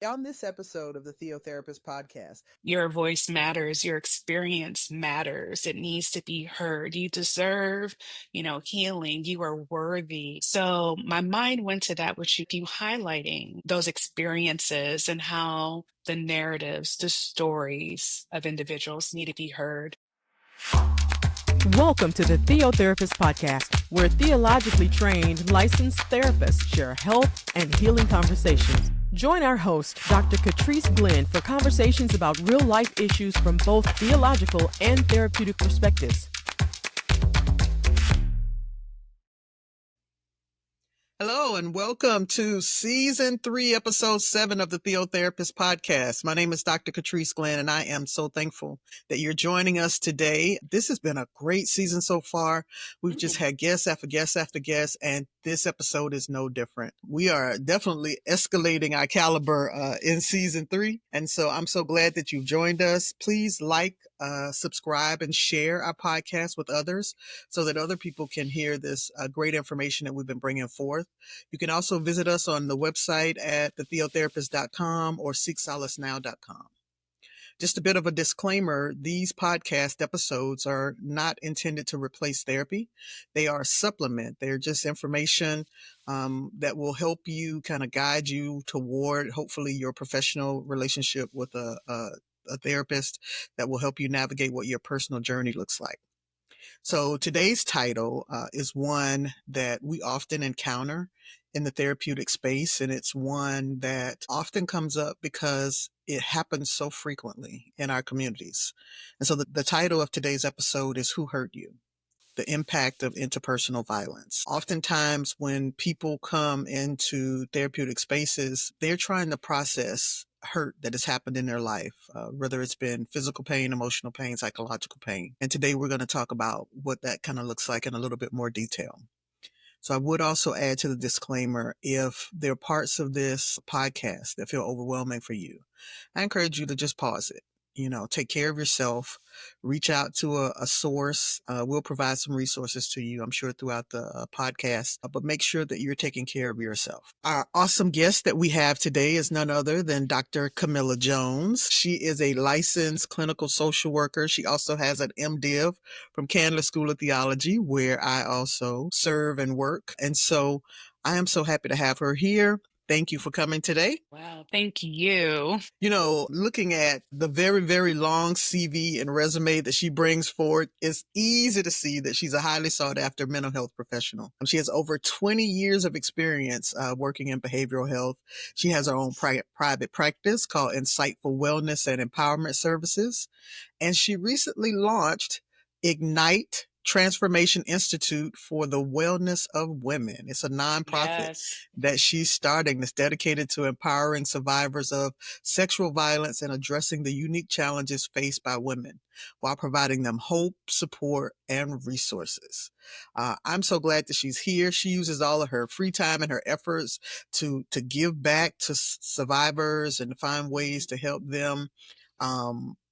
On this episode of the Theo Therapist Podcast, Your voice matters. Your experience matters. It needs to be heard. You deserve, healing. You are worthy. So my mind went to that, which you highlighting those experiences and how the narratives, the stories of individuals need to be heard. Welcome to the Theo Therapist Podcast, where theologically trained licensed therapists share health and healing conversations. Join our host, Dr. Trice Glenn, for conversations about real-life issues from both theological and therapeutic perspectives. hello and welcome to Season 3, Episode 7 of the Theo Therapist Podcast. My name is Dr. Trice Glenn, and I am so thankful that you're joining us today. This has been a great season so far. We've just had guests after guests after guests, and this episode is no different. We are definitely escalating our caliber in Season 3, and so I'm so glad that you've joined us. Please like, subscribe, and share our podcast with others so that other people can hear this great information that we've been bringing forth. You can also visit us on the website at thetheotherapist.com or seeksolacenow.com. Just a bit of a disclaimer, these podcast episodes are not intended to replace therapy. They are a supplement. They're just information that will help you, kind of guide you toward, hopefully, your professional relationship with a therapist that will help you navigate what your personal journey looks like. So today's title is one that we often encounter in the therapeutic space, and it's one that often comes up because it happens so frequently in our communities. And so the title of today's episode is Who Hurt You? The Impact of Interpersonal Violence. Oftentimes when people come into therapeutic spaces, they're trying to process hurt that has happened in their life, whether it's been physical pain, emotional pain, psychological pain. And today we're going to talk about what that kind of looks like in a little bit more detail. So I would also add to the disclaimer, if there are parts of this podcast that feel overwhelming for you, I encourage you to just pause it. Take care of yourself, reach out to a source. We'll provide some resources to you, I'm sure, throughout the podcast, but make sure that you're taking care of yourself. Our awesome guest that we have today is none other than Dr. Kamilah Jones. She is a licensed clinical social worker. She also has an MDiv from Candler School of Theology, where I also serve and work. And so I am so happy to have her here. Thank you for coming today. Wow, thank you. Looking at the very, very long CV and resume that she brings forward, it's easy to see that she's a highly sought after mental health professional. She has over 20 years of experience working in behavioral health. She has her own private practice called Insightful Wellness and Empowerment Services. And she recently launched Ignite Transformation Institute for the Wellness of Women. It's a nonprofit that she's starting that's dedicated to empowering survivors of sexual violence and addressing the unique challenges faced by women while providing them hope, support, and resources. I'm so glad that she's here. She uses all of her free time and her efforts to give back to survivors and to find ways to help them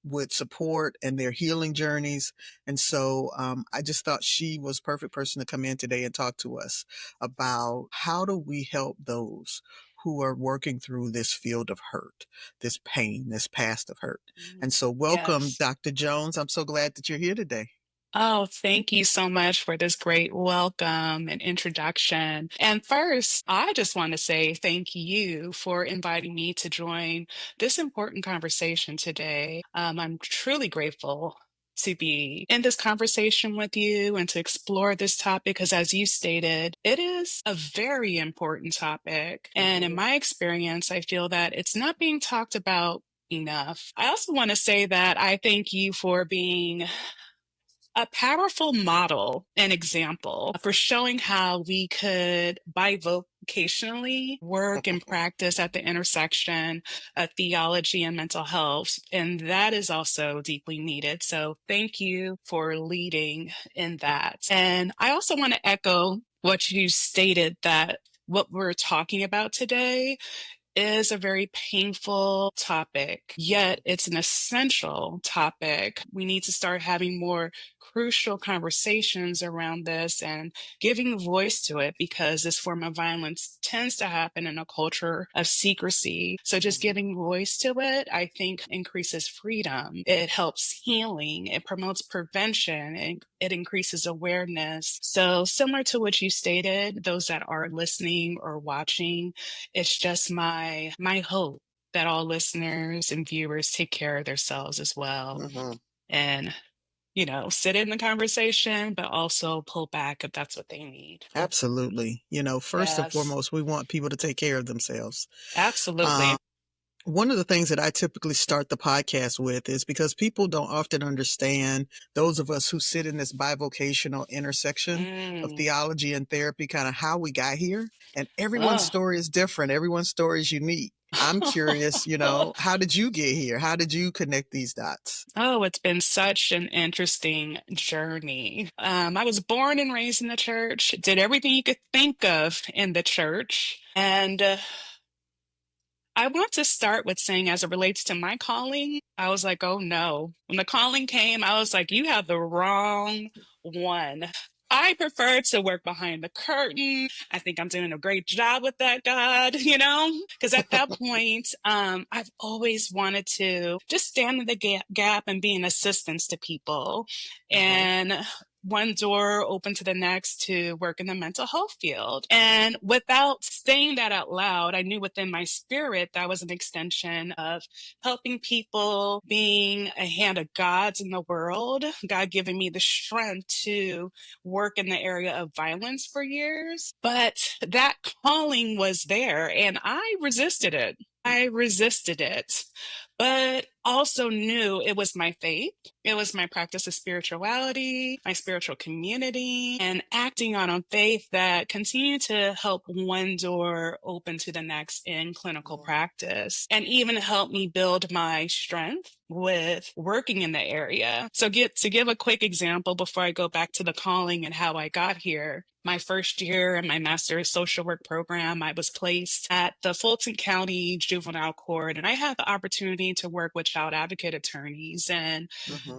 with support and their healing journeys. And so I just thought she was a perfect person to come in today and talk to us about how do we help those who are working through this field of hurt, this pain, this past of hurt. And so welcome, Dr. Jones. I'm so glad that you're here today. Oh, thank you so much for this great welcome and introduction. And first, I just want to say thank you for inviting me to join this important conversation today. I'm truly grateful to be in this conversation with you and to explore this topic because, as you stated, it is a very important topic. And in my experience, I feel that it's not being talked about enough. I also want to say that I thank you for being a powerful model and example for showing how we could bivocationally work and practice at the intersection of theology and mental health. And that is also deeply needed. So thank you for leading in that. And I also want to echo what you stated, that what we're talking about today is a very painful topic, yet it's an essential topic. We need to start having more crucial conversations around this and giving voice to it, because this form of violence tends to happen in a culture of secrecy. So just giving voice to it, I think, increases freedom. It helps healing. It promotes prevention. And it increases awareness. So similar to what you stated, those that are listening or watching, it's just my hope that all listeners and viewers take care of themselves as well. Mm-hmm. And sit in the conversation, but also pull back if that's what they need. Absolutely. First and Yes, foremost, we want people to take care of themselves. absolutely. One of the things that I typically start the podcast with is because people don't often understand, those of us who sit in this bivocational intersection of Mm. theology and therapy, kind of how we got here. And everyone's Oh. story is different. Everyone's story is unique. I'm curious, how did you get here? How did you connect these dots? Oh, it's been such an interesting journey. I was born and raised in the church, did everything you could think of in the church. And I want to start with saying, as it relates to my calling, I was like, oh no. When the calling came, I was like, you have the wrong one. I prefer to work behind the curtain. I think I'm doing a great job with that, God, because at that point, I've always wanted to just stand in the gap and be an assistance to people. And one door open to the next to work in the mental health field. And without saying that out loud, I knew within my spirit that was an extension of helping people, being a hand of God's in the world, God giving me the strength to work in the area of violence for years. But that calling was there and I resisted it. But also knew it was my faith. It was my practice of spirituality, my spiritual community, and acting on a faith that continued to help one door open to the next in clinical practice, and even help me build my strength with working in the area. So to give a quick example before I go back to the calling and how I got here. My first year in my master's social work program, I was placed at the Fulton County Juvenile Court, and I had the opportunity to work with child advocate attorneys, and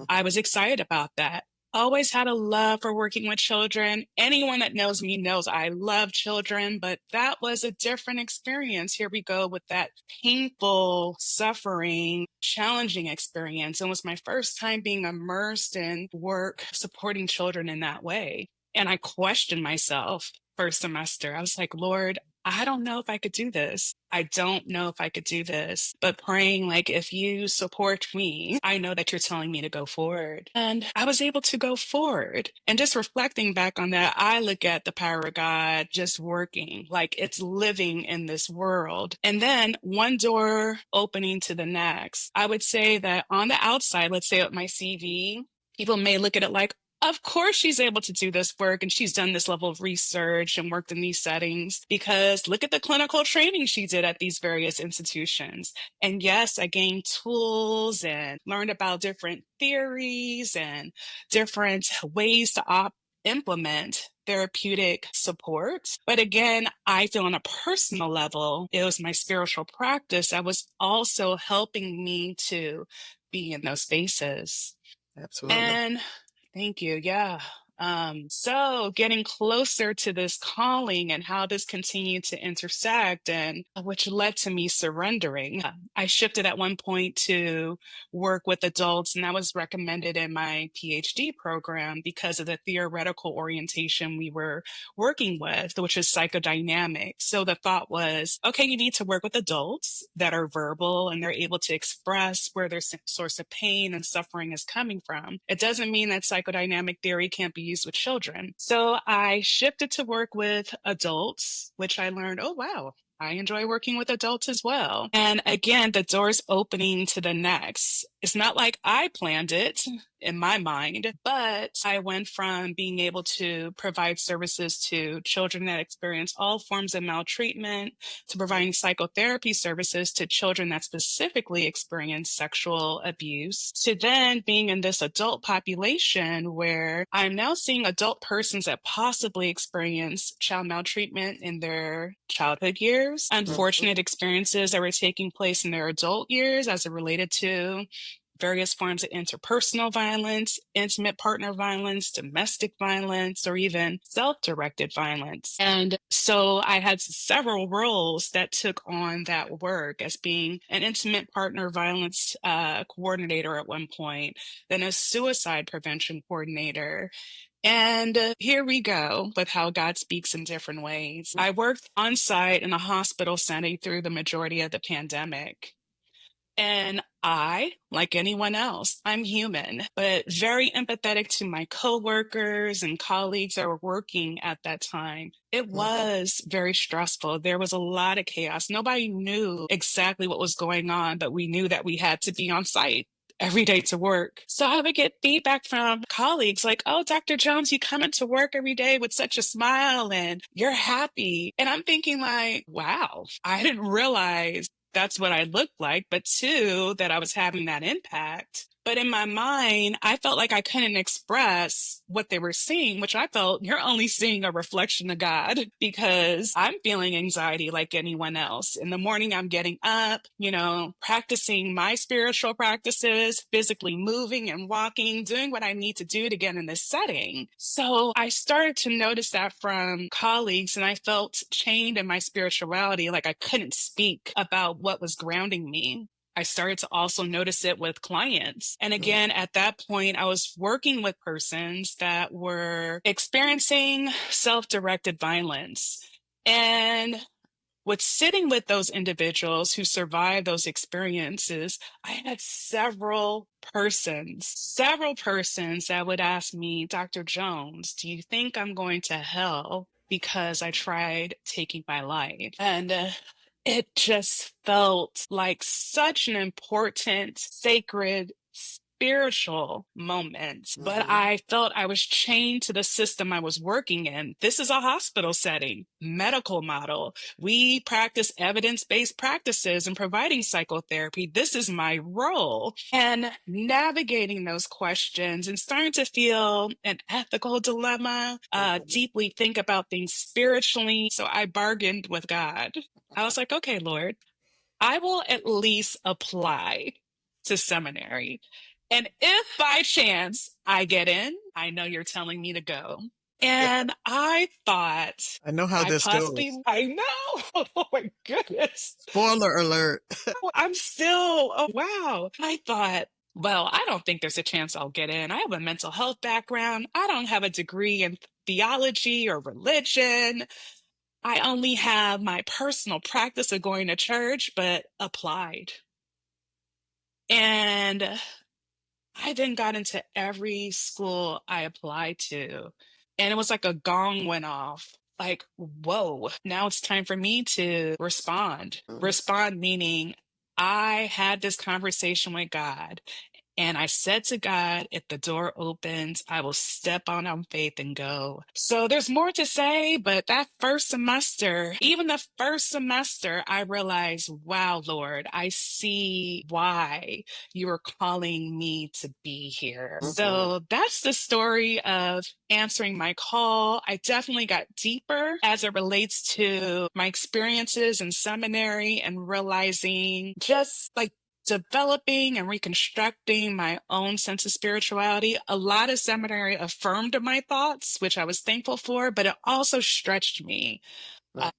I was excited about that. Always had a love for working with children. Anyone that knows me knows I love children, but that was a different experience. Here we go with that painful, suffering, challenging experience. And it was my first time being immersed in work supporting children in that way. And I questioned myself first semester. I was like, Lord, I don't know if I could do this. I don't know if I could do this, but praying like, if you support me, I know that you're telling me to go forward. And I was able to go forward. And just reflecting back on that, I look at the power of God just working, like it's living in this world. And then one door opening to the next. I would say that on the outside, let's say with my CV, people may look at it like, of course she's able to do this work and she's done this level of research and worked in these settings, because look at the clinical training she did at these various institutions. And yes, I gained tools and learned about different theories and different ways to implement therapeutic support. But again, I feel on a personal level, it was my spiritual practice that was also helping me to be in those spaces. Absolutely. And thank you. Yeah. So getting closer to this calling and how this continued to intersect, and which led to me surrendering. I shifted at one point to work with adults, and that was recommended in my PhD program because of the theoretical orientation we were working with, which is psychodynamic. So the thought was, okay, you need to work with adults that are verbal and they're able to express where their source of pain and suffering is coming from. It doesn't mean that psychodynamic theory can't be used with children. So I shifted to work with adults, which I learned, oh, wow, I enjoy working with adults as well. And again, the door's opening to the next. It's not like I planned it in my mind, but I went from being able to provide services to children that experience all forms of maltreatment to providing psychotherapy services to children that specifically experience sexual abuse, to then being in this adult population where I'm now seeing adult persons that possibly experience child maltreatment in their childhood years, unfortunate experiences that were taking place in their adult years as it related to various forms of interpersonal violence, intimate partner violence, domestic violence, or even self-directed violence. And so I had several roles that took on that work as being an intimate partner violence coordinator at one point, then a suicide prevention coordinator. And here we go with how God speaks in different ways. I worked on site in a hospital setting through the majority of the pandemic. And I, like anyone else, I'm human, but very empathetic to my coworkers and colleagues that were working at that time. It was very stressful. There was a lot of chaos. Nobody knew exactly what was going on, but we knew that we had to be on site every day to work. So I would get feedback from colleagues like, oh, Dr. Jones, you come into work every day with such a smile and you're happy. And I'm thinking like, wow, I didn't realize that's what I looked like, but two, that I was having that impact. But in my mind, I felt like I couldn't express what they were seeing, which I felt you're only seeing a reflection of God because I'm feeling anxiety like anyone else. In the morning, I'm getting up, practicing my spiritual practices, physically moving and walking, doing what I need to do to get in this setting. So I started to notice that from colleagues, and I felt chained in my spirituality, like I couldn't speak about what was grounding me. I started to also notice it with clients. And again, at that point, I was working with persons that were experiencing self-directed violence. And with sitting with those individuals who survived those experiences, I had several persons that would ask me, Dr. Jones, do you think I'm going to hell because I tried taking my life? And it just felt like such an important, sacred, spiritual moment, but I felt I was chained to the system I was working in. This is a hospital setting, medical model. We practice evidence-based practices and providing psychotherapy. This is my role. And navigating those questions and starting to feel an ethical dilemma, deeply think about things spiritually. So I bargained with God. I was like, okay, Lord, I will at least apply to seminary. And if by chance I get in, I know you're telling me to go. And I thought, I know how this goes. I know. Oh my goodness. Spoiler alert. I'm still, oh wow. I thought, well, I don't think there's a chance I'll get in. I have a mental health background. I don't have a degree in theology or religion. I only have my personal practice of going to church, but applied. And I then got into every school I applied to. And it was like a gong went off. Like, whoa, now it's time for me to respond. Respond meaning I had this conversation with God. And I said to God, if the door opens, I will step on faith and go. So there's more to say, but that first semester, even the first semester, I realized, wow, Lord, I see why you are calling me to be here. So that's the story of answering my call. I definitely got deeper as it relates to my experiences in seminary and realizing just like developing and reconstructing my own sense of spirituality. A lot of seminary affirmed my thoughts, which I was thankful for, but it also stretched me.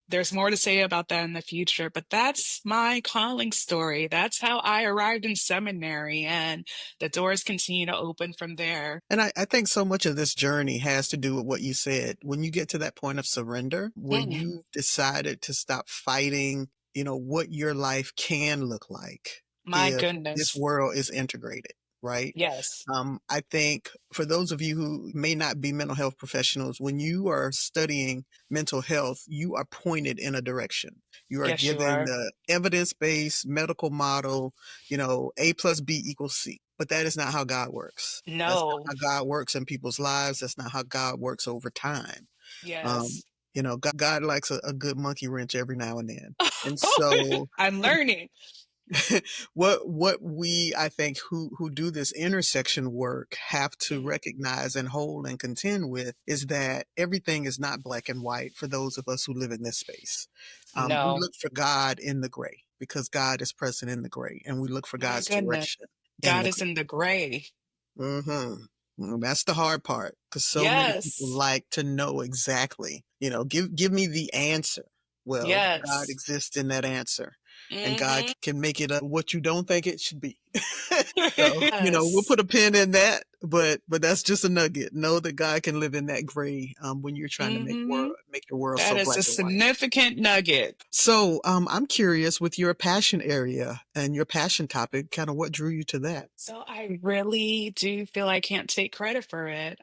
There's more to say about that in the future, but that's my calling story. That's how I arrived in seminary, and the doors continue to open from there. And I think so much of this journey has to do with what you said. When you get to that point of surrender, when you decided to stop fighting, what your life can look like. My if goodness. This world is integrated, right? Yes. I think for those of you who may not be mental health professionals, when you are studying mental health, you are pointed in a direction. You are Yes, you given are. the evidence-based medical model, A plus B equals C. But that is not how God works. That's not No. how God works in people's lives. That's not how God works over time. Yes. God likes a good monkey wrench every now and then. And so I'm learning. what we, I think, who do this intersection work have to recognize and hold and contend with is that everything is not black and white for those of us who live in this space. We No. look for God in the gray because God is present in the gray, and we look for My God's goodness. direction. And God is in the gray. that's the hard part, because so many people Yes. like to know exactly, give me the answer. Well, God Yes. exists in that answer, and God Mm-hmm. can make it what you don't think it should be. So, we'll Yes. put a pin in that, but that's just a nugget. Know that God can live in that gray when you're trying to Mm-hmm. make your world That so is black a and white. significant nugget. So, I'm curious, with your passion area and your passion topic, kind of what drew you to that? So I really do feel I can't take credit for it.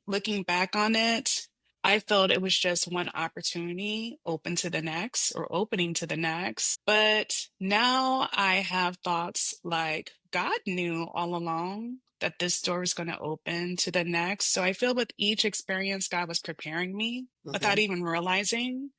Looking back on it, I felt it was just one opportunity open to the next or opening to the next. But now I have thoughts like God knew all along that this door was going to open to the next. So I feel with each experience, God was preparing me without Hmm. even realizing.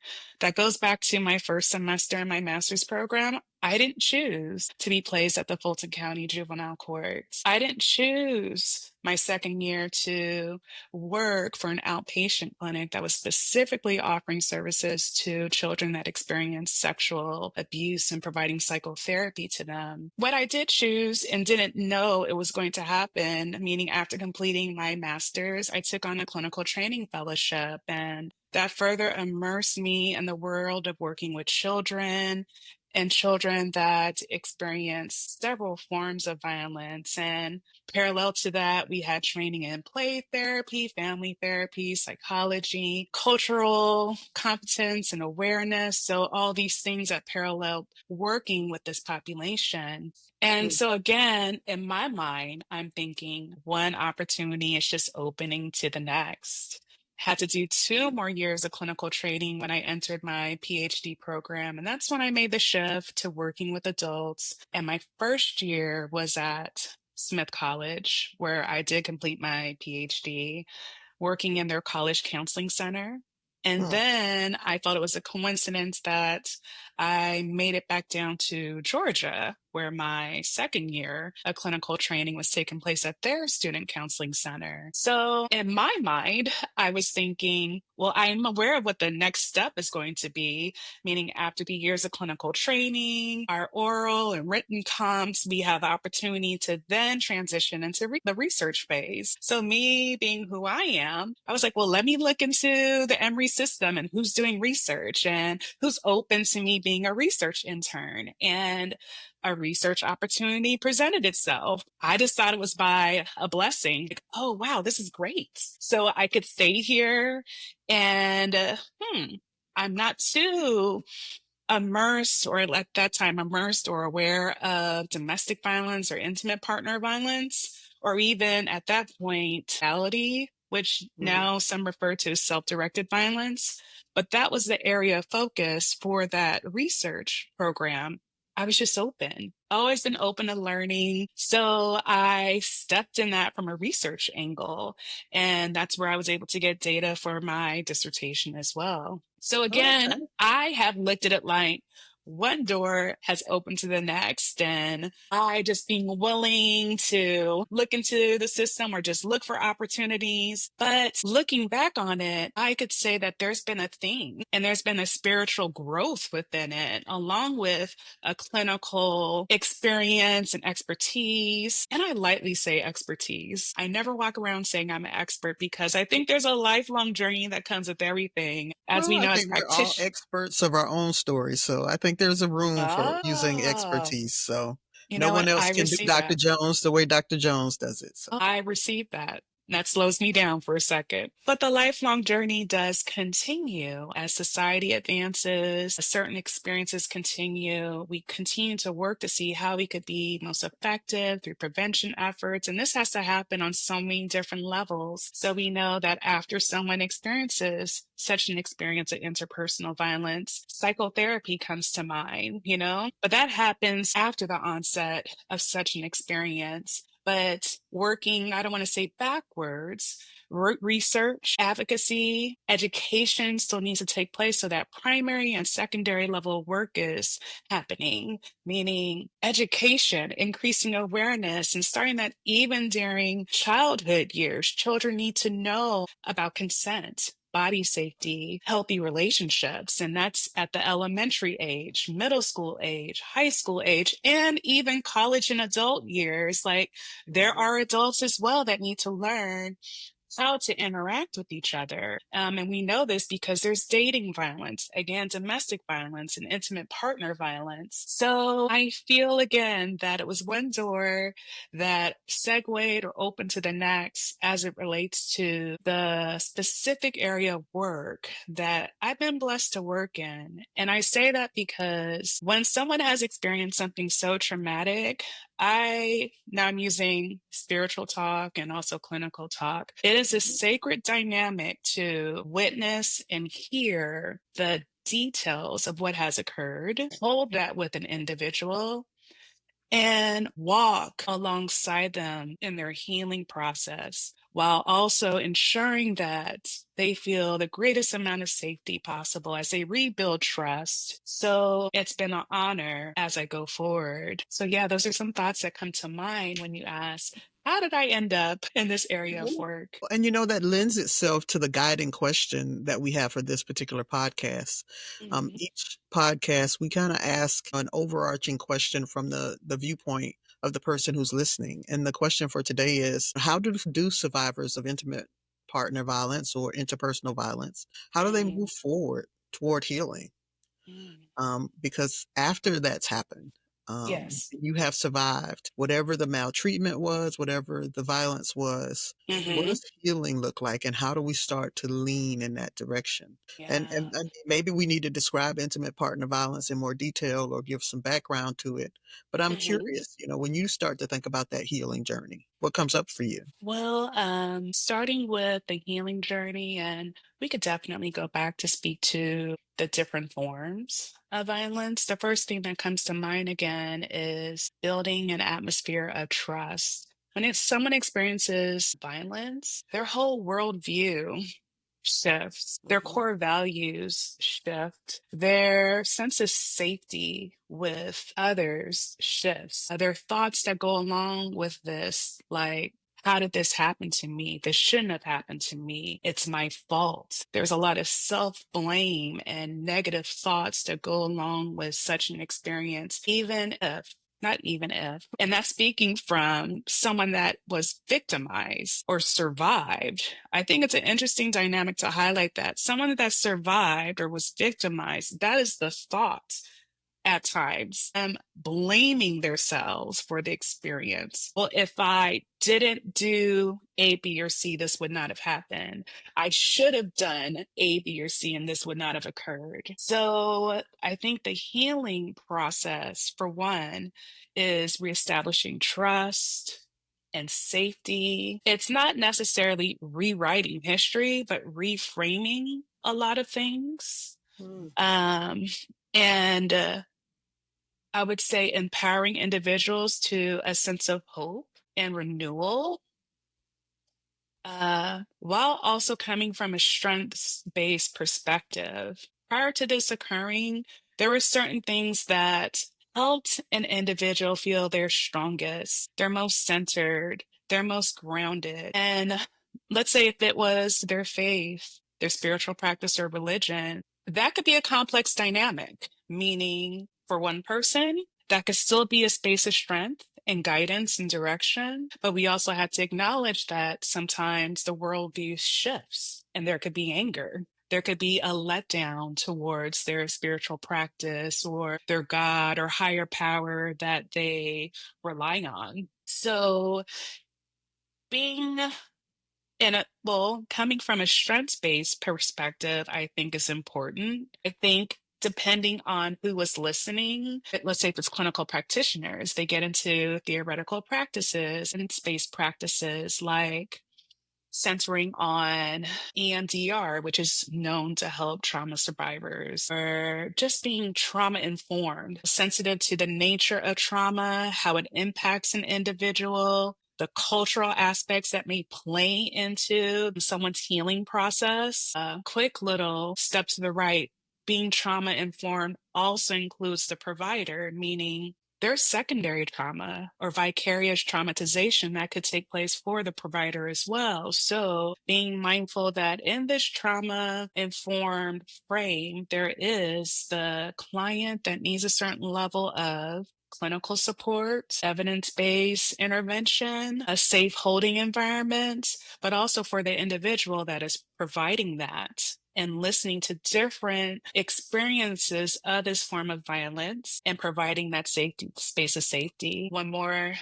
That goes back to my first semester in my master's program. I didn't choose to be placed at the Fulton County Juvenile Courts. I didn't choose my second year to work for an outpatient clinic that was specifically offering services to children that experienced sexual abuse and providing psychotherapy to them. What I did choose and didn't know it was going to happen, meaning after completing my master's, I took on a clinical training fellowship, and that further immersed me in the world of working with children and children that experience several forms of violence. And parallel to that, we had training in play therapy, family therapy, psychology, cultural competence and awareness. So all these things that parallel working with this population. And so again, in my mind, I'm thinking one opportunity is just opening to the next. Had to do 2 more years of clinical training when I entered my PhD program. And that's when I made the shift to working with adults. And my first year was at Smith College, where I did complete my PhD, working in their college counseling center. And Hmm. then I thought it was a coincidence that I made it back down to Georgia, where my second year of clinical training was taking place at their student counseling center. So in my mind, I was thinking, well, I'm aware of what the next step is going to be, meaning after the years of clinical training, our oral and written comps, we have the opportunity to then transition into the research phase. So me being who I am, I was like, well, let me look into the Emory system and who's doing research and who's open to me being a research intern. And a research opportunity presented itself. I just thought it was by a blessing. Like, oh, wow, this is great. So I could stay here and, I'm not too immersed or at that time immersed or aware of domestic violence or intimate partner violence, or even at that point, reality, which now some refer to as self-directed violence. But that was the area of focus for that research program. I was just open, always been open to learning. So I stepped in that from a research angle. And that's where I was able to get data for my dissertation as well. So Oh, again, okay. I have looked at it like one door has opened to the next, and I just being willing to look into the system or just look for opportunities. But looking back on it, I could say that there's been a theme and there's been a spiritual growth within it, along with a clinical experience and expertise. And I lightly say expertise. I never walk around saying I'm an expert because I think there's a lifelong journey that comes with everything. As Well, we I know, as think we're all practitioners. experts of our own stories, so I think there's a room for using Ah, expertise. So you no know one what? else I can do receive Dr. that. Jones the way Dr. Jones does it. So, I received that. That slows me down for a second. But the lifelong journey does continue as society advances, as certain experiences continue. We continue to work to see how we could be most effective through prevention efforts. And this has to happen on so many different levels. So we know that after someone experiences such an experience of interpersonal violence, psychotherapy comes to mind, But that happens after the onset of such an experience. But working, I don't want to say backwards, research, advocacy, education still needs to take place so that primary and secondary level work is happening, meaning education, increasing awareness, and starting that even during childhood years. Children need to know about consent. body safety, healthy relationships. And that's at the elementary age, middle school age, high school age, and even college and adult years. Like, there are adults as well that need to learn how to interact with each other. And we know this because there's dating violence, again, domestic violence and intimate partner violence. So I feel again that it was one door that segued or opened to the next as it relates to the specific area of work that I've been blessed to work in. And I say that because when someone has experienced something so traumatic, now I'm using spiritual talk and also clinical talk. It is a sacred dynamic to witness and hear the details of what has occurred, hold that with an individual, and walk alongside them in their healing process, while also ensuring that they feel the greatest amount of safety possible as they rebuild trust. So it's been an honor as I go forward. So yeah, those are some thoughts that come to mind when you ask, how did I end up in this area of work? And that lends itself to the guiding question that we have for this particular podcast. Mhm. Each podcast, we kind of ask an overarching question from the viewpoint of the person who's listening. And the question for today is, how do survivors of intimate partner violence or interpersonal violence, how do they Mm, move forward toward healing? mm. Because after that's happened, Yes. you have survived whatever the maltreatment was, whatever the violence was. What Hmm. does healing look like, and how do we start to lean in that direction? Yeah. And maybe we need to describe intimate partner violence in more detail or give some background to it. But I'm Mhm. curious, when you start to think about that healing journey, what comes up for you? Well, starting with the healing journey, and we could definitely go back to speak to the different forms of violence. The first thing that comes to mind again is building an atmosphere of trust. Someone experiences violence, their whole worldview shifts, their Mhm. core values shift, their sense of safety with others shifts. There are thoughts that go along with this, like, how did this happen to me? This shouldn't have happened to me. It's my fault. There's a lot of self blame and negative thoughts that go along with such an experience, not even if. And that's speaking from someone that was victimized or survived. I think it's an interesting dynamic to highlight that someone that survived or was victimized, that is the thought at times, blaming themselves for the experience. Well, if I didn't do A, B, or C, this would not have happened. I should have done A, B, or C, and this would not have occurred. So I think the healing process, for one, is reestablishing trust and safety. It's not necessarily rewriting history, but reframing a lot of things. Mm. Um, and I would say empowering individuals to a sense of hope and renewal, while also coming from a strengths-based perspective. Prior to this occurring, there were certain things that helped an individual feel their strongest, their most centered, their most grounded. And let's say if it was their faith, their spiritual practice or religion, that could be a complex dynamic, meaning for one person, that could still be a space of strength and guidance and direction. But we also had to acknowledge that sometimes the worldview shifts and there could be anger. There could be a letdown towards their spiritual practice or their God or higher power that they rely on. So being coming from a strengths-based perspective, I think is important. I think depending on who was listening, let's say if it's clinical practitioners, they get into theoretical practices and space practices like centering on EMDR, which is known to help trauma survivors, or just being trauma informed, sensitive to the nature of trauma, how it impacts an individual, the cultural aspects that may play into someone's healing process. A quick little step to the right. Being trauma informed also includes the provider, meaning there's secondary trauma or vicarious traumatization that could take place for the provider as well. So being mindful that in this trauma-informed frame, there is the client that needs a certain level of clinical support, evidence-based intervention, a safe holding environment, but also for the individual that is providing that and listening to different experiences of this form of violence and providing that safety space of safety. One more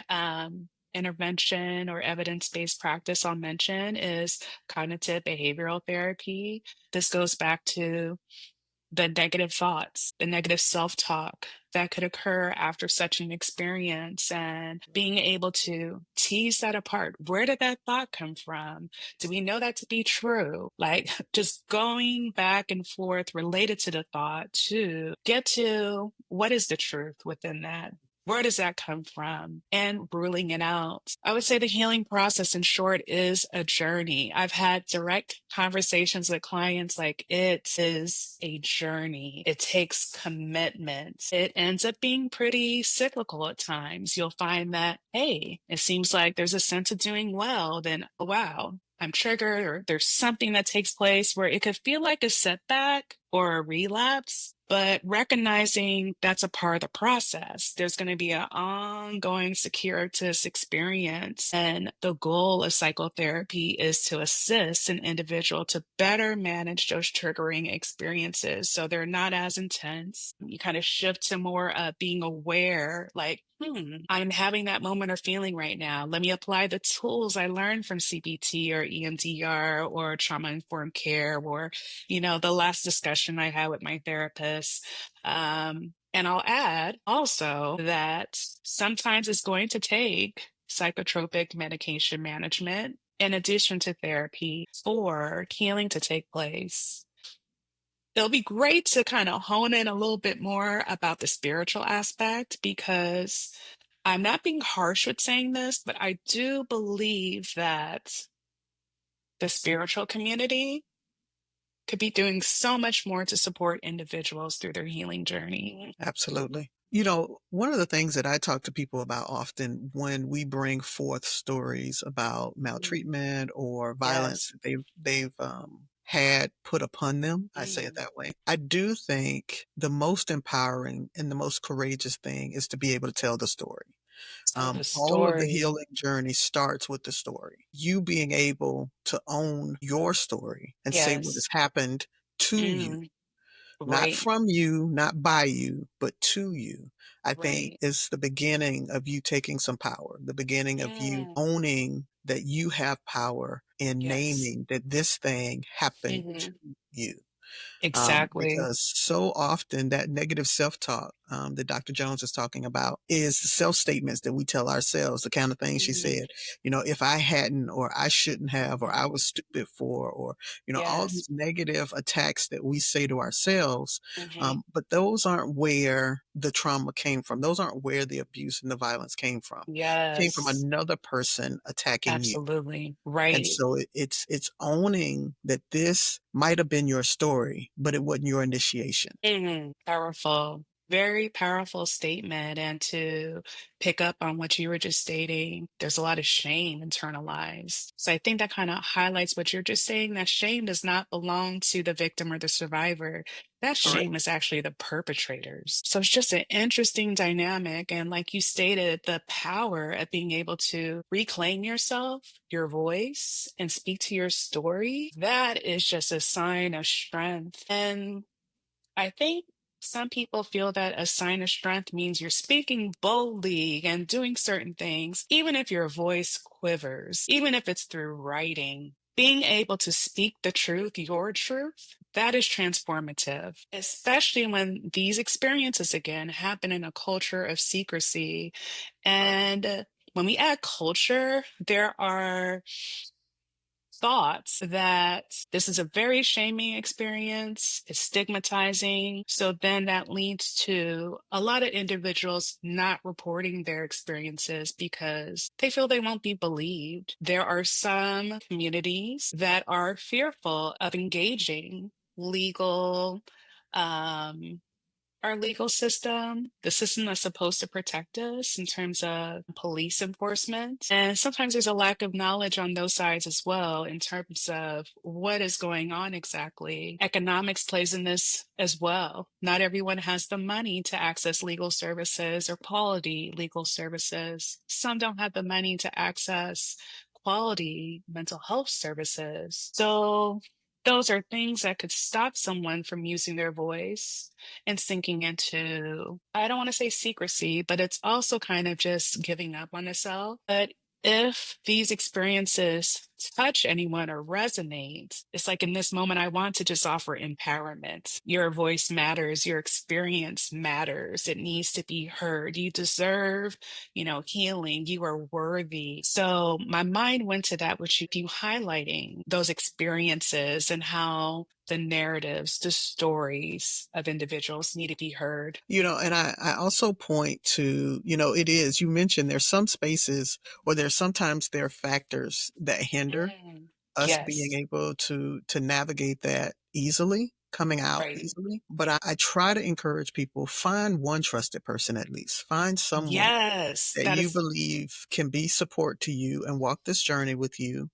intervention or evidence-based practice I'll mention is cognitive behavioral therapy. This goes back to the negative thoughts, the negative self-talk that could occur after such an experience, and being able to tease that apart. Where did that thought come from? Do we know that to be true? Like just going back and forth related to the thought to get to what is the truth within that? Where does that come from? And ruling it out. I would say the healing process, in short, is a journey. I've had direct conversations with clients like it is a journey. It takes commitment. It ends up being pretty cyclical at times. You'll find that, hey, it seems like there's a sense of doing well, then, oh, wow, I'm triggered, or there's something that takes place where it could feel like a setback or a relapse. But recognizing that's a part of the process, there's going to be an ongoing circuitous experience. And the goal of psychotherapy is to assist an individual to better manage those triggering experiences so they're not as intense. You kind of shift to more being aware, like, I'm having that moment or feeling right now. Let me apply the tools I learned from CBT or EMDR or trauma-informed care, or, the last discussion I had with my therapist. And I'll add also that sometimes it's going to take psychotropic medication management in addition to therapy for healing to take place. It'll be great to kind of hone in a little bit more about the spiritual aspect, because I'm not being harsh with saying this, but I do believe that the spiritual community could be doing so much more to support individuals through their healing journey. Absolutely. One of the things that I talk to people about often when we bring forth stories about maltreatment or violence Yes. that they've had put upon them, I say it Mm. that way. I do think the most empowering and the most courageous thing is to be able to tell the story. So the All of the story, healing journey starts with the story. You being able to own your story and say what has yes. happened to you, Mm. not Right, from you, not by you, but to you, I think right. is the beginning of you taking some power, the beginning of you Mm. owning that you have power in Yes. naming that this thing happened to Hmm. you. Exactly. Because so often that negative self-talk that Dr. Jones is talking about is the self-statements that we tell ourselves, the kind of things she Hmm. said, if I hadn't, or I shouldn't have, or Hmm. I was stupid for, or, all Yes. these negative attacks that we say to ourselves. Hmm. But those aren't where the trauma came from. Those aren't where the abuse and the violence came from. It came from Yes. another person attacking you. Absolutely. And Right. so it's owning that this might have been your story, but it wasn't your initiation. Powerful. Very powerful statement. And to pick up on what you were just stating, there's a lot of shame internalized. So I think that kind of highlights what you're just saying, that shame does not belong to the victim or the survivor. That Correct. shame is actually the perpetrators. So it's just an interesting dynamic. And like you stated, the power of being able to reclaim yourself, your voice, and speak to your story, that is just a sign of strength. And I think some people feel that a sign of strength means you're speaking boldly and doing certain things, even if your voice quivers, even if it's through writing. Being able to speak the truth, your truth, that is transformative, especially when these experiences again happen in a culture of secrecy. And when we add culture, there are thoughts that this is a very shaming experience, it's stigmatizing. So then that leads to a lot of individuals not reporting their experiences because they feel they won't be believed. There are some communities that are fearful of engaging legal um, our legal system, the system that's supposed to protect us in terms of police enforcement. And sometimes there's a lack of knowledge on those sides as well in terms of what is going on exactly. Economics plays in this as well. Not everyone has the money to access legal services or quality legal services. Some don't have the money to access quality mental health services. So those are things that could stop someone from using their voice and sinking into, I don't want to say secrecy, but it's also kind of just giving up on yourself. But if these experiences touch anyone or resonate, it's like in this moment, I want to just offer empowerment. Your voice matters. Your experience matters. It needs to be heard. You deserve, healing. You are worthy. So my mind went to that, which you highlighting those experiences and how the narratives, the stories of individuals need to be heard. And I also point to, you mentioned there's some spaces or sometimes there are factors that hinder us being Yes, able to navigate that easily, coming out right. easily. But I try to encourage people, find one trusted person at least. Find someone Yes, that that you is. believe can be support to you and walk this journey with you.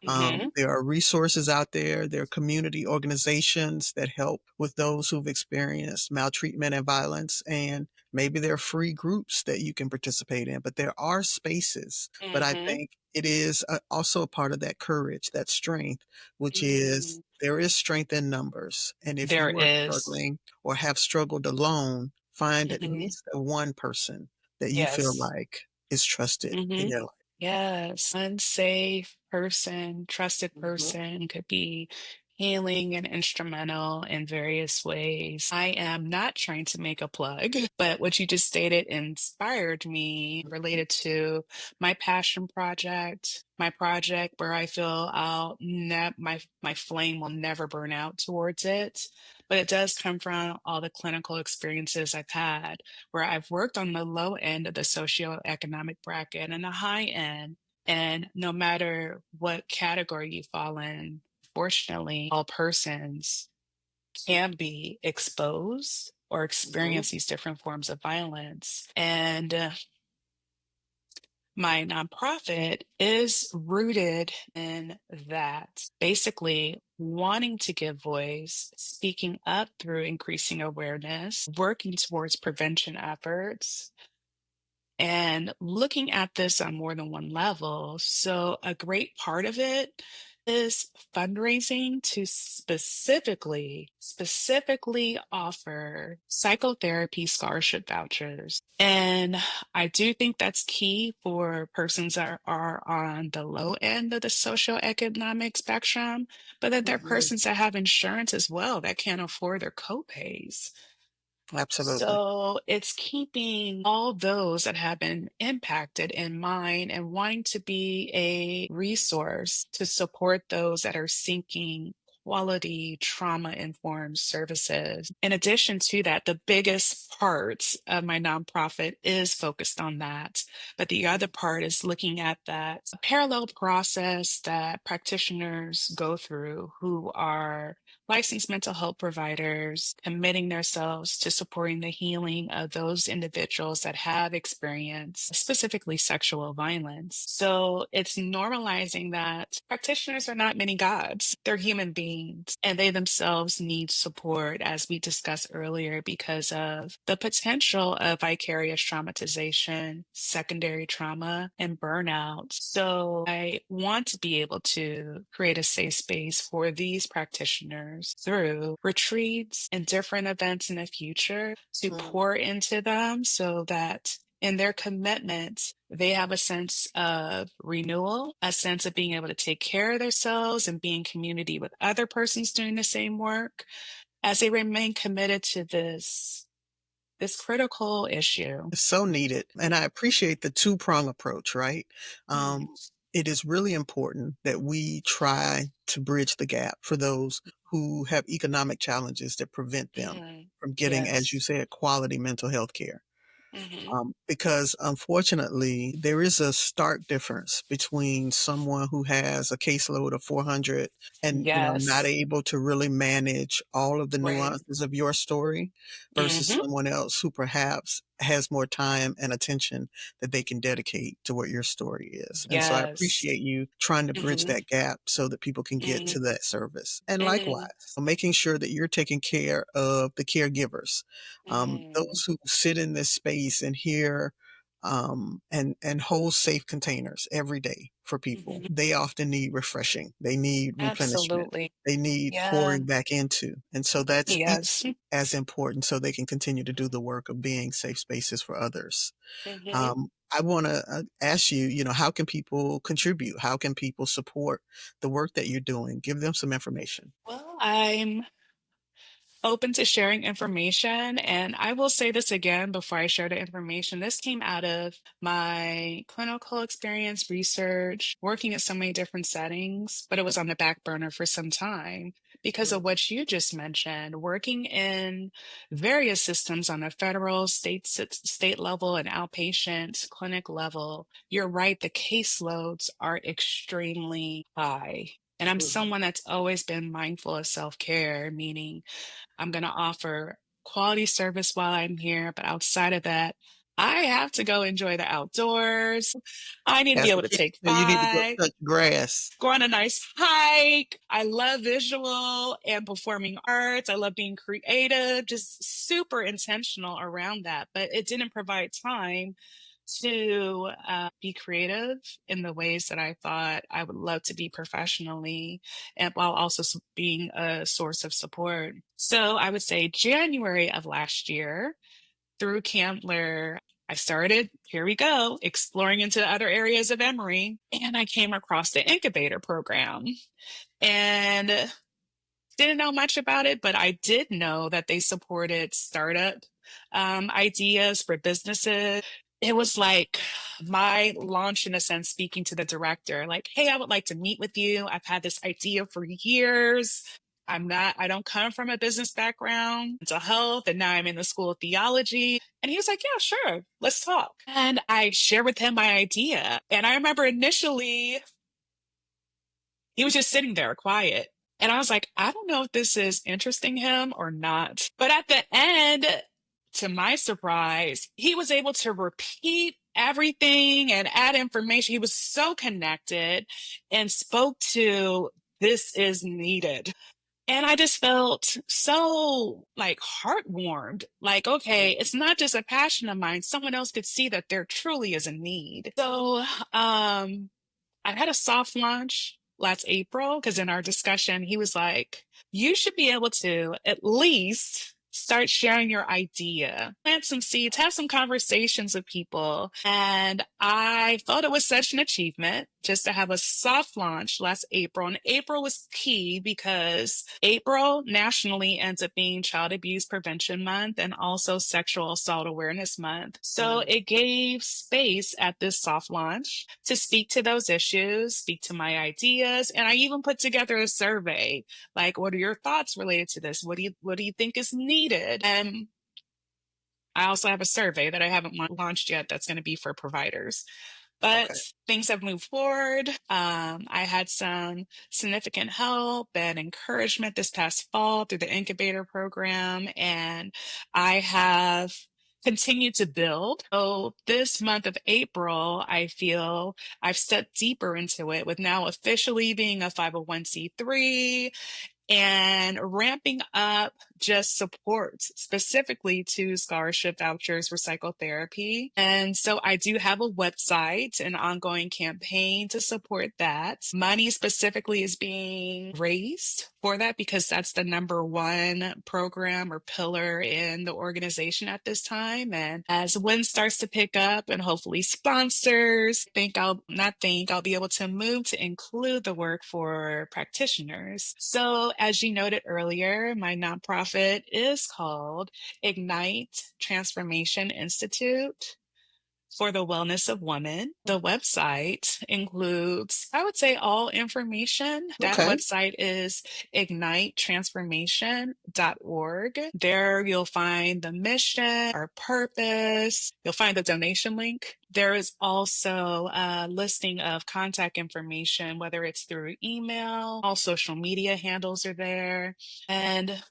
Mhm, There are resources out there. There are community organizations that help with those who've experienced maltreatment and violence. And maybe there are free groups that you can participate in, but there are spaces. But I mhm, think it is also a part of that courage, that strength, which is mhm. there is strength in numbers. And if There you are is. struggling or have struggled alone, find at Mhm. least one person that you feel Yes. like is trusted in Mhm. your life. Yes. Unsafe person, trusted Mhm. person could be healing and instrumental in various ways. I am not trying to make a plug, but what you just stated inspired me related to my passion project, my project where I feel my flame will never burn out towards it. But it does come from all the clinical experiences I've had where I've worked on the low end of the socioeconomic bracket and the high end. And no matter what category you fall in, fortunately, all persons can be exposed or Mhm. experience these different forms of violence. And my nonprofit is rooted in that, basically wanting to give voice, speaking up through increasing awareness, working towards prevention efforts, and looking at this on more than one level. So, a great part of it is fundraising to specifically offer psychotherapy scholarship vouchers. And I do think that's key for persons that are on the low end of the socioeconomic spectrum, but that there are Mhm. persons that have insurance as well that can't afford their copays. Absolutely. So it's keeping all those that have been impacted in mind and wanting to be a resource to support those that are seeking quality trauma informed services. In addition to that, the biggest part of my nonprofit is focused on that. But the other part is looking at that parallel process that practitioners go through who are licensed mental health providers committing themselves to supporting the healing of those individuals that have experienced specifically sexual violence. So it's normalizing that practitioners are not many gods. They're human beings and they themselves need support, as we discussed earlier, because of the potential of vicarious traumatization, secondary trauma, and burnout. So I want to be able to create a safe space for these practitioners through retreats and different events in the future to Mhm. pour into them so that in their commitment, they have a sense of renewal, a sense of being able to take care of themselves and be in community with other persons doing the same work as they remain committed to this critical issue. It's so needed. And I appreciate the two-prong approach, right? Um, Mm, it is really important that we try to bridge the gap for those who have economic challenges that prevent them mm, from getting, as you yes. said, quality mental health care. Because unfortunately, there is a stark difference between someone who has a caseload of 400 and, not Yes. able to really manage all of the Right. nuances of your story versus Mm-hmm. someone else who perhaps has more time and attention that they can dedicate to what your story is. And so I Yes. appreciate you trying to bridge Mm-hmm. that gap so that people can get to that service. And likewise, Mm-hmm. making sure that you're taking care of the caregivers, Mm-hmm. those who sit in this space and hear and hold safe containers every day for people. Mm-hmm. They often need refreshing. They need replenishment. Absolutely. They need Yeah. pouring back into. And so that's Yes. equally as important so they can continue to do the work of being safe spaces for others. Mm-hmm. I want to ask you, how can people contribute? How can people support the work that you're doing? Give them some information. Well, I'm open to sharing information. And I will say this again before I share the information. This came out of my clinical experience, research, working at so many different settings, but it was on the back burner for some time because of what you just mentioned, working in various systems on a federal, state level, and outpatient clinic level. You're right, the caseloads are extremely high. And I'm Mhm. someone that's always been mindful of self care, meaning I'm going to offer quality service while I'm here. But outside of that, I have to go enjoy the outdoors. I need to be As able the to kids take say, you need to go five, touch grass. go on a nice hike. I love visual and performing arts. I love being creative, just super intentional around that. But it didn't provide time to be creative in the ways that I thought I would love to be professionally, and while also being a source of support. So I would say January of last year through Candler, I started, here we go, exploring into other areas of Emory, and I came across the incubator program. And didn't know much about it, but I did know that they supported startup ideas for businesses. It was like my launch, in a sense, speaking to the director, like, hey, I would like to meet with you. I've had this idea for years. I don't come from a business background, mental health, and now I'm in the school of theology. And he was like, yeah, sure, let's talk. And I shared with him my idea. And I remember initially he was just sitting there quiet. And I was like, I don't know if this is interesting him or not. But at the end, to my surprise, he was able to repeat everything and add information. He was so connected and spoke to this is needed. And I just felt so like heartwarmed. Like, okay, it's not just a passion of mine. Someone else could see that there truly is a need. So, I had a soft launch last April because in our discussion, he was like, you should be able to at least start sharing your idea, plant some seeds, have some conversations with people. And I thought it was such an achievement just to have a soft launch last April. And April was key because April nationally ends up being Child Abuse Prevention Month and also Sexual Assault Awareness Month. So it gave space at this soft launch to speak to those issues, speak to my ideas. And I even put together a survey, like, what are your thoughts related to this? What do you think is needed? And I also have a survey that I haven't launched yet that's going to be for providers. But Okay. things have moved forward. I had some significant help and encouragement this past fall through the incubator program, and I have continued to build. So this month of April, I feel I've stepped deeper into it with now officially being a 501c3 and ramping up just support specifically to scholarship vouchers for psychotherapy. And so I do have a website, an ongoing campaign to support that. Money specifically is being raised for that because that's the number one program or pillar in the organization at this time. And as wind starts to pick up and hopefully sponsors, I'll be able to move to include the work for practitioners. So as you noted earlier, my nonprofit is called Ignite Transformation Institute. for the wellness of women. The website includes, I would say, all information. That Okay. website is ignitetransformation.org. There you'll find the mission, our purpose. You'll find the donation link. There is also a listing of contact information, whether it's through email, all social media handles are there. And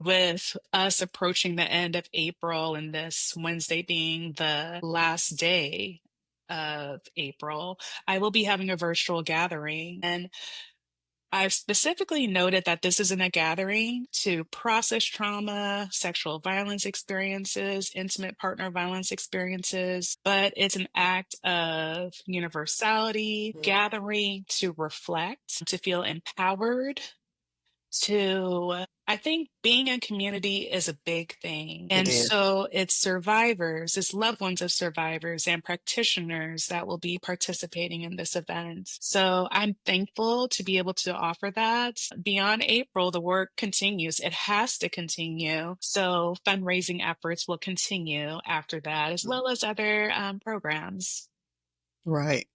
with us approaching the end of April and this Wednesday being the last day of April, I will be having a virtual gathering. And I've specifically noted that this isn't a gathering to process trauma, sexual violence experiences, intimate partner violence experiences, but it's an act of universality, gathering to reflect, to feel empowered, I think being in community is a big thing. It And is. so it's survivors, it's loved ones of survivors and practitioners that will be participating in this event. So I'm thankful to be able to offer that. Beyond April, the work continues. It has to continue. So fundraising efforts will continue after that, as well as other programs. Right.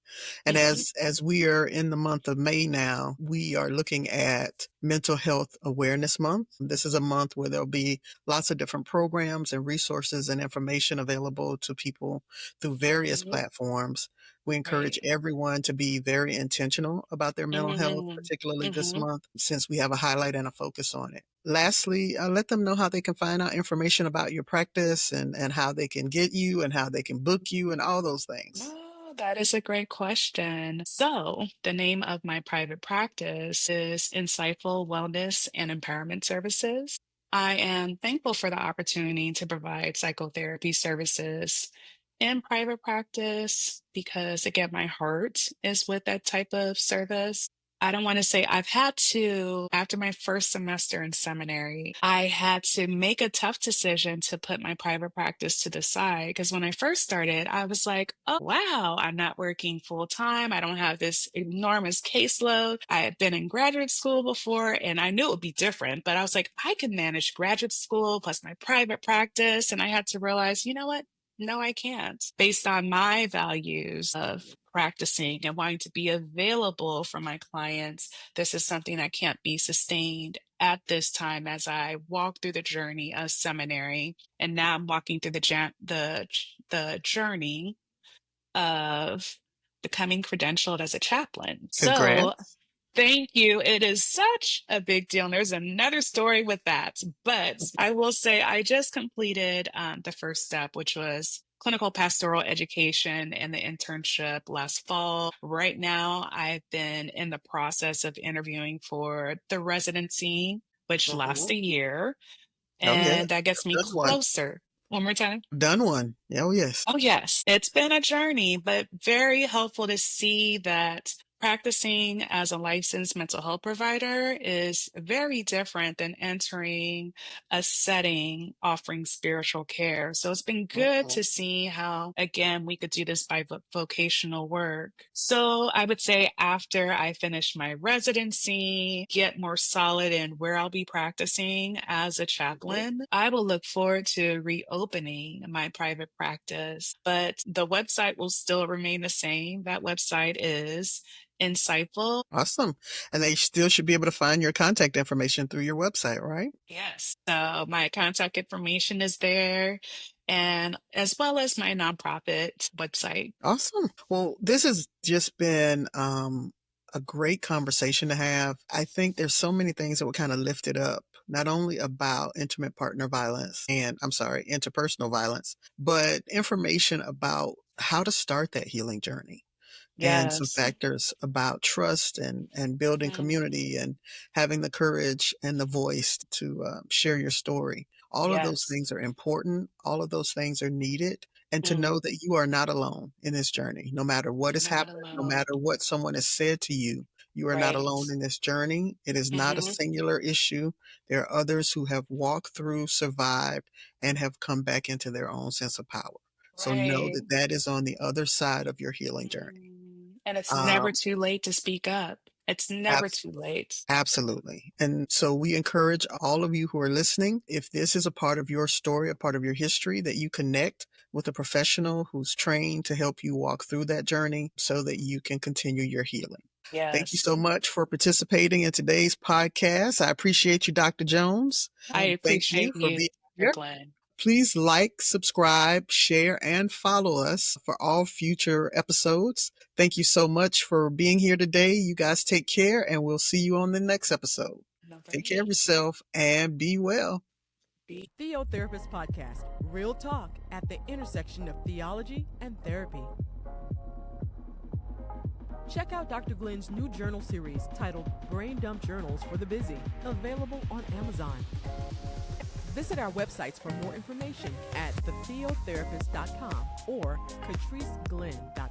And Mhm. as we are in the month of May now, we are looking at Mental Health Awareness Month. This is a month where there'll be lots of different programs and resources and information available to people through various Mhm. platforms. We encourage Right. everyone to be very intentional about their mental health, Mhm. particularly this Mhm. month, since we have a highlight and a focus on it. Lastly, let them know how they can find out information about your practice and how they can get you and how they can book you and all those things. Oh, that is a great question. So, the name of my private practice is Insightful Wellness and Empowerment Services. I am thankful for the opportunity to provide psychotherapy services in private practice because, again, my heart is with that type of service. I don't want to say I've had to, after my first semester in seminary, I had to make a tough decision to put my private practice to the side. Because when I first started, I was like, oh, wow, I'm not working full time. I don't have this enormous caseload. I had been in graduate school before and I knew it would be different, but I was like, I can manage graduate school plus my private practice. And I had to realize, you know what? No, I can't. Based on my values of practicing and wanting to be available for my clients, this is something that can't be sustained at this time as I walk through the journey of seminary. And now I'm walking through the journey of becoming credentialed as a chaplain. So Congrats. thank you. It is such a big deal. And there's another story with that. But I will say I just completed the first step, which was clinical pastoral education and the internship last fall. Right now, I've been in the process of interviewing for the residency, which lasts Mhm. a year. Oh, yeah. And that gets me Done one. closer. One more time. Done one. Oh, yes. Oh, yes. It's been a journey, but very helpful to see that practicing as a licensed mental health provider is very different than entering a setting offering spiritual care. So it's been good Mhm. to see how, again, we could do this by vocational work. So I would say after I finish my residency, get more solid in where I'll be practicing as a Mhm. chaplain, I will look forward to reopening my private practice. But the website will still remain the same. That website is Insightful. Awesome. And they still should be able to find your contact information through your website, right? Yes. So my contact information is there, and as well as my nonprofit website. Awesome. Well, this has just been a great conversation to have. I think there's so many things that would kind of lift it up, not only about intimate partner violence and I'm sorry, interpersonal violence, but information about how to start that healing journey. And some Yes. factors about trust and building Mhm. community and having the courage and the voice to share your story. All of those Yes. things are important. All of those things are needed. And to know Mm. that you are not alone in this journey, no matter what has Not happened, no alone. matter what someone has said to you, you are not Right. alone in this journey. It is not a Hmm. singular issue. There are others who have walked through, survived, and have come back into their own sense of power. So know Right. that that is on the other side of your healing journey. Mm. And it's never Um, too late to speak up. It's never too late. Absolutely. And so we encourage all of you who are listening, if this is a part of your story, a part of your history, that you connect with a professional who's trained to help you walk through that journey so that you can continue your healing. Thank you Yes. so much for participating in today's podcast. I appreciate you, Dr. Jones. I Thank you appreciate for you, being Dr. here. Glenn. Please like, subscribe, share, and follow us for all future episodes. Thank you so much for being here today. You guys take care, and we'll see you on the next episode. Take care of yourself and be well. Theo Therapist Podcast, real talk at the intersection of theology and therapy. Check out Dr. Glenn's new journal series titled Brain Dump Journals for the Busy, available on Amazon. Visit our websites for more information at thetheotherapist.com or CatriceGlenn.com.